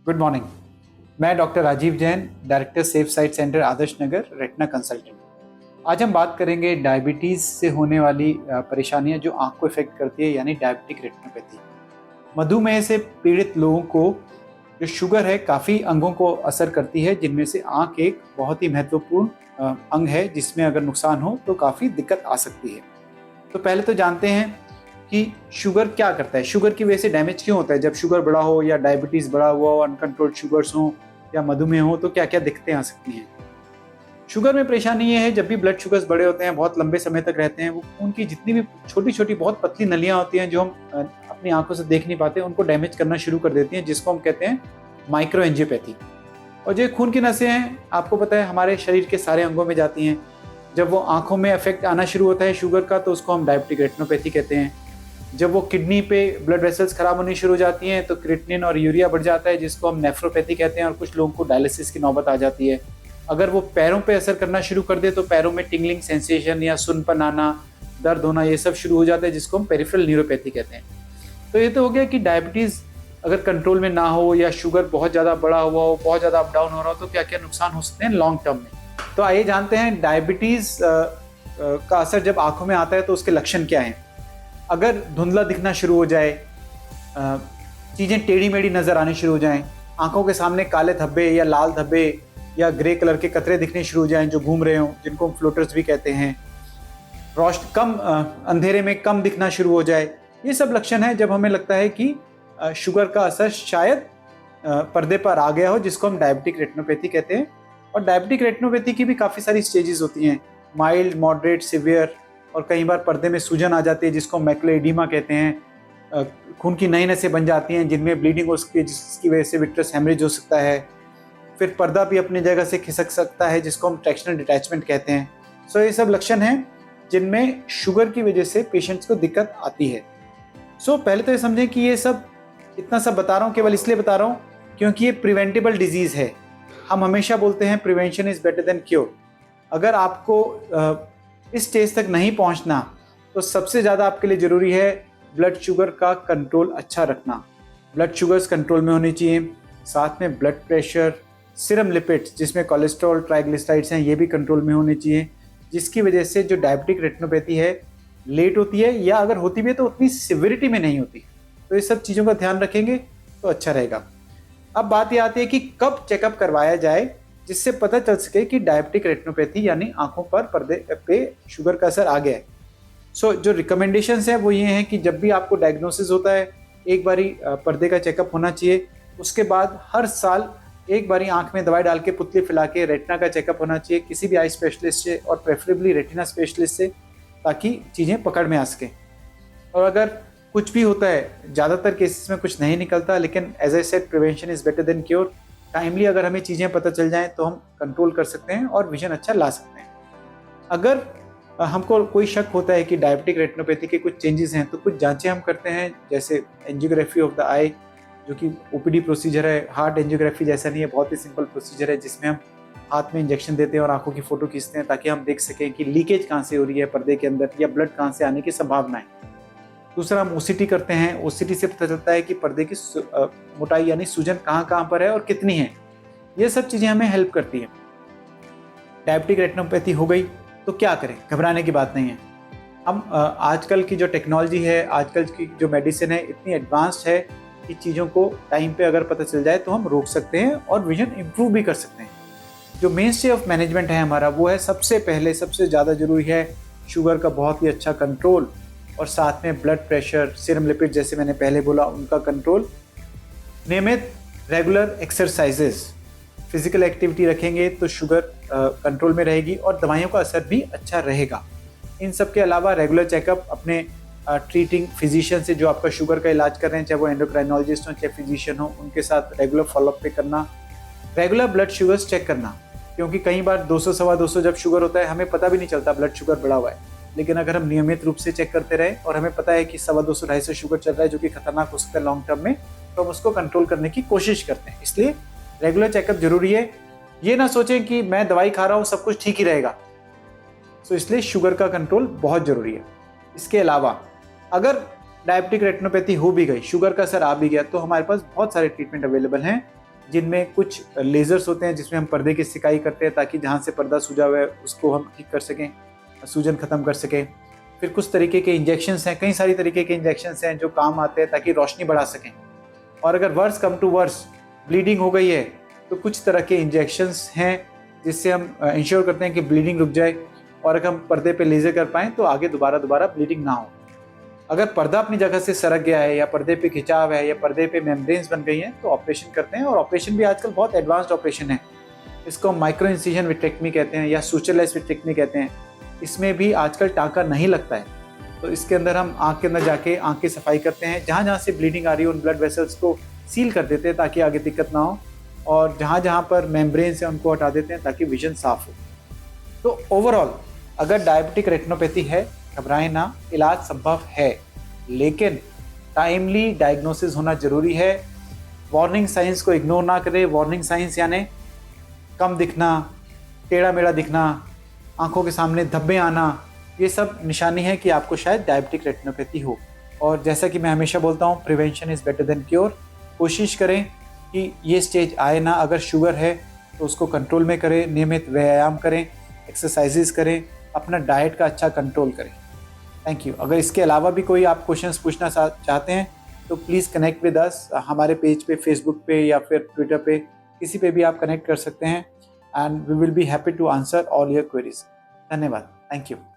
Good morning. मैं doctor Rajeev Jain, director safe sight centre Adarsh Nagar, retina consultant. आज हम बात करेंगे डायबिटीज़ से होने वाली परेशानियां जो आंख को इफेक्ट करती है, यानी डायबिटिक रेटिनोपैथी। मधुमेह से पीड़ित लोगों को जो शुगर है काफ़ी अंगों को असर करती है, जिनमें से आंख एक बहुत ही महत्वपूर्ण अंग है, जिसमें अगर नुकसान हो तो काफ़ी दिक्कत आ सकती है। तो पहले तो जानते हैं कि शुगर क्या करता है, शुगर की वजह से डैमेज क्यों होता है। जब शुगर बढ़ा हो या डायबिटीज़ बढ़ा हुआ हो, अनकंट्रोल्ड शुगर्स हो या मधुमेह हो, तो क्या क्या दिक्कतें आ सकती हैं। शुगर में परेशानी ये है, जब भी ब्लड शुगर्स बड़े होते हैं, बहुत लंबे समय तक रहते हैं, वो खून की जितनी भी छोटी छोटी बहुत पतली नलियां होती हैं जो हम अपनी आंखों से देख नहीं पाते, उनको डैमेज करना शुरू कर देती हैं, जिसको हम कहते हैं माइक्रो एंजियोपैथी। और जो खून की नसें हैं, आपको पता है, हमारे शरीर के सारे अंगों में जाती हैं। जब वो आंखों में इफेक्ट आना शुरू होता है शुगर का, तो उसको हम डायबिटिक रेटिनोपैथी कहते हैं। जब वो किडनी पे ब्लड वेसल्स खराब होनी शुरू हो जाती हैं, तो क्रिएटिनिन और यूरिया बढ़ जाता है, जिसको हम नेफ्रोपैथी कहते हैं, और कुछ लोगों को डायलिसिस की नौबत आ जाती है। अगर वो पैरों पे असर करना शुरू कर दे, तो पैरों में टिंगलिंग सेंसेशन या सुनपन आना, दर्द होना, ये सब शुरू हो जाता है, जिसको हम पेरिफेरल न्यूरोपैथी कहते हैं। तो ये तो हो गया कि डायबिटीज़ अगर कंट्रोल में ना हो या शुगर बहुत ज़्यादा बढ़ा हुआ हो, बहुत ज़्यादा अप डाउन हो रहा हो, तो क्या क्या नुकसान हो सकते हैं लॉन्ग टर्म में। तो आइए जानते हैं डायबिटीज़ का असर जब आंखों में आता है तो उसके लक्षण क्या हैं। अगर धुंधला दिखना शुरू हो जाए, चीज़ें टेढ़ी मेढ़ी नज़र आनी शुरू हो जाएं, आंखों के सामने काले धब्बे या लाल धब्बे या ग्रे कलर के कतरे दिखने शुरू हो जाएं जो घूम रहे हों, जिनको हम फ्लोटर्स भी कहते हैं, रोशनी कम, अंधेरे में कम दिखना शुरू हो जाए, ये सब लक्षण हैं जब हमें लगता है कि शुगर का असर शायद पर्दे पर आ गया हो, जिसको हम डायबिटिक रेटिनोपैथी कहते हैं। और डायबिटिक रेटिनोपैथी की भी काफ़ी सारी स्टेजेस होती हैं, माइल्ड, मॉडरेट, सिवियर, और कई बार पर्दे में सूजन आ जाती है, जिसको मैकुलर एडिमा कहते हैं। खून की नई नसें बन जाती हैं जिनमें ब्लीडिंग हो सकती है, जिसकी वजह से विट्रस हेमरेज हो सकता है। फिर पर्दा भी अपनी जगह से खिसक सकता है, जिसको हम ट्रैक्शनल डिटैचमेंट कहते हैं। सो ये सब लक्षण हैं जिनमें शुगर की वजह से पेशेंट्स को दिक्कत आती है। सो पहले तो ये समझें कि ये सब इतना सब बता रहा हूँ केवल इसलिए बता रहा हूँ क्योंकि ये प्रिवेंटेबल डिजीज़ है। हम हमेशा बोलते हैं prevention is better than cure. अगर आपको इस स्टेज तक नहीं पहुंचना, तो सबसे ज़्यादा आपके लिए ज़रूरी है ब्लड शुगर का कंट्रोल अच्छा रखना। ब्लड शुगर्स कंट्रोल में होनी चाहिए, साथ में ब्लड प्रेशर, सीरम लिपिड्स जिसमें कोलेस्ट्रॉल, ट्राइग्लिसराइड्स हैं, ये भी कंट्रोल में होने चाहिए, जिसकी वजह से जो डायबिटिक रेटिनोपैथी है लेट होती है, या अगर होती भी है तो उतनी सिविरिटी में नहीं होती। तो ये सब चीज़ों का ध्यान रखेंगे तो अच्छा रहेगा। अब बात ये आती है कि कब चेकअप करवाया जाए, जिससे पता चल सके कि डायबिटिक रेटिनोपैथी यानी आंखों पर पर्दे पे शुगर का असर आ गया है। सो जो रिकमेंडेशंस है वो ये हैं कि जब भी आपको डायग्नोसिस होता है, एक बारी पर्दे का चेकअप होना चाहिए। उसके बाद हर साल एक बारी आंख में दवाई डाल के पुतली फैला के रेटिना का चेकअप होना चाहिए, किसी भी आई स्पेशलिस्ट से, और प्रेफरेबली रेटिना स्पेशलिस्ट से, ताकि चीज़ें पकड़ में आ सकें। और अगर कुछ भी होता है, ज़्यादातर केसेस में कुछ नहीं निकलता, लेकिन as I said prevention is better than cure. Timely अगर हमें चीज़ें पता चल जाएं तो हम कंट्रोल कर सकते हैं और विजन अच्छा ला सकते हैं। अगर हमको कोई शक होता है कि डायबिटिक रेटिनोपैथी के कुछ चेंजेस हैं, तो कुछ जांचें हम करते हैं, जैसे एंजियोग्राफी ऑफ द आई, जो कि ओपीडी प्रोसीजर है। हार्ट एंजियोग्राफी जैसा नहीं है, बहुत ही सिंपल प्रोसीजर है, जिसमें हम हाथ में इंजेक्शन देते हैं और आंखों की फोटो खींचते हैं, ताकि हम देख सकें कि लीकेज कहाँ से हो रही है पर्दे के अंदर, या ब्लड कहाँ से आने की संभावना है। दूसरा, हम ओसीटी करते हैं। ओसीटी से पता चलता है कि पर्दे की मोटाई यानी सूजन कहाँ कहाँ पर है और कितनी है। ये सब चीज़ें हमें हेल्प करती हैं। डायबिटिक रेटिनोपैथी हो गई तो क्या करें, घबराने की बात नहीं है। हम आजकल की जो टेक्नोलॉजी है, आजकल की जो मेडिसिन है, इतनी एडवांस्ड है कि चीज़ों को टाइम पे अगर पता चल जाए तो हम रोक सकते हैं और विजन इम्प्रूव भी कर सकते हैं। जो मेन स्टे ऑफ मैनेजमेंट है हमारा, वो है सबसे पहले, सबसे ज़्यादा ज़रूरी है शुगर का बहुत ही अच्छा कंट्रोल, और साथ में ब्लड प्रेशर, सीरम लिपिड जैसे मैंने पहले बोला, उनका कंट्रोल। नियमित रेगुलर एक्सरसाइजेज, फिजिकल एक्टिविटी रखेंगे तो शुगर कंट्रोल में रहेगी और दवाइयों का असर भी अच्छा रहेगा। इन सब के अलावा रेगुलर चेकअप अपने ट्रीटिंग फिजिशियन से, जो आपका शुगर का इलाज कर रहे हैं, चाहे वो एंडोक्राइनोलॉजिस्ट हो चाहे फिजिशियन हो, उनके साथ रेगुलर फॉलोअप पे करना। रेगुलर ब्लड शुगर्स चेक करना, क्योंकि कई बार 200 सवा 200 जब शुगर होता है, हमें पता भी नहीं चलता ब्लड शुगर बढ़ा हुआ है। लेकिन अगर हम नियमित रूप से चेक करते रहे और हमें पता है कि 250 250 शुगर चल रहा है, जो कि खतरनाक हो सकता है लॉन्ग टर्म में, तो हम उसको कंट्रोल करने की कोशिश करते हैं। इसलिए रेगुलर चेकअप जरूरी है। ये ना सोचें कि मैं दवाई खा रहा हूँ सब कुछ ठीक ही रहेगा। तो इसलिए शुगर का कंट्रोल बहुत जरूरी है। इसके अलावा अगर डायबिटिक रेटिनोपैथी हो भी गई, शुगर का असर आ भी गया, तो हमारे पास बहुत सारे ट्रीटमेंट अवेलेबल हैं। जिनमें कुछ लेज़र्स होते हैं जिसमें हम पर्दे की सिकाई करते हैं ताकि जहाँ से पर्दा सूजा हुआ है उसको हम ठीक कर सकें, सूजन ख़त्म कर सकें। फिर कुछ तरीके के इंजेक्शंस हैं, कई सारी तरीके के इंजेक्शंस हैं जो काम आते हैं ताकि रोशनी बढ़ा सकें। और अगर worse come to worse bleeding हो गई है तो कुछ तरह के इंजेक्शंस हैं जिससे हम इंश्योर करते हैं कि ब्लीडिंग रुक जाए, और अगर हम पर्दे पे लेज़र कर पाएँ तो आगे दोबारा ब्लीडिंग ना हो। अगर पर्दा अपनी जगह से सरक गया है या पर्दे पे खिंचाव है या पर्दे पे मेम्ब्रेन्स बन गई हैं तो ऑपरेशन करते हैं, और ऑपरेशन भी आजकल बहुत एडवांस्ड ऑपरेशन है। इसको हम माइक्रो इंसिजन विट्रेक्टमी कहते हैं या सुचरलेस विट्रेक्टमी कहते हैं। इसमें भी आजकल टाँका नहीं लगता है, तो इसके अंदर हम आँख के अंदर जाके आँख की सफाई करते हैं, जहाँ जहाँ से ब्लीडिंग आ रही है उन ब्लड वेसल्स को सील कर देते हैं ताकि आगे दिक्कत ना हो, और जहाँ जहाँ पर मेम्ब्रेन्स हैं उनको हटा देते हैं ताकि विजन साफ हो। तो ओवरऑल अगर डायबिटिक रेटिनोपैथी है, घबराएं ना, इलाज संभव है, लेकिन टाइमली डायग्नोसिस होना जरूरी है। वार्निंग साइंस को इग्नोर ना करें। वार्निंग साइंस यानी कम दिखना, टेढ़ा मेढ़ा दिखना, आंखों के सामने धब्बे आना, ये सब निशानी है कि आपको शायद डायबिटिक रेटिनोपैथी हो। और जैसा कि मैं हमेशा बोलता हूँ, prevention is better than cure. कोशिश करें कि ये स्टेज आए ना। अगर शुगर है तो उसको कंट्रोल में करें, नियमित व्यायाम करें, एक्सरसाइजेस करें, अपना डाइट का अच्छा कंट्रोल करें। Thank you. अगर इसके अलावा भी कोई आप क्वेश्चंस पूछना चाहते हैं तो प्लीज़ कनेक्ट विद अस। हमारे पेज पे, फेसबुक पे या फिर ट्विटर पे, किसी पे भी आप कनेक्ट कर सकते हैं, and we will be happy to answer all your queries. धन्यवाद। Thank you.